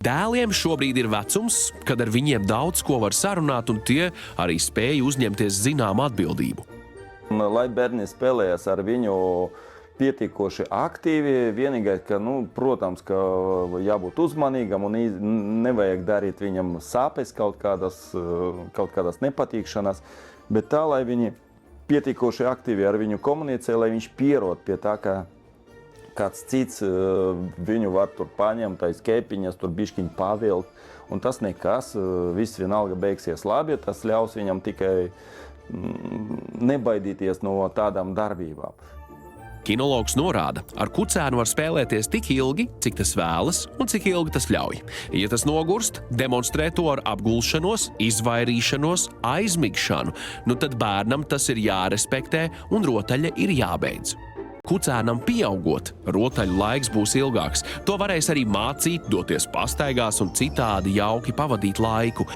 Dēliem šobrīd ir vecums, kad ar viņiem daudz ko var sarunāt, un tie arī spēj uzņemties zināmu atbildību. Lai bērni spēlējas ar viņu pietiekoši aktīvi, vienīgais, ka, protams, ka jābūt uzmanīgam un nevajag darīt viņam sāpes, kaut kādas nepatīkšanas, bet tā, lai viņi pietiekoši aktīvi ar viņu komunicē, lai viņš pierod pie tā, ka kāds cits viņu var tur paņemt, aiz kepiņas, tur bišķiņ pavilkt, un tas nekas, viss vienalga beigsies labi, tas ļaus viņam tikai nebaidīties no tādām darbībām. Kinologs norāda, ar kucēnu var spēlēties tik ilgi, cik tas vēlas un cik ilgi tas ļauj. Ja tas nogurst, demonstrē to ar apgulšanos, izvairīšanos, aizmigšanu, tad bērnam tas ir jārespektē un rotaļa ir jābeidz. Kucēnam pieaugot, rotaļu laiks būs ilgāks. To varēs arī mācīt, doties pastaigās un citādi jauki pavadīt laiku.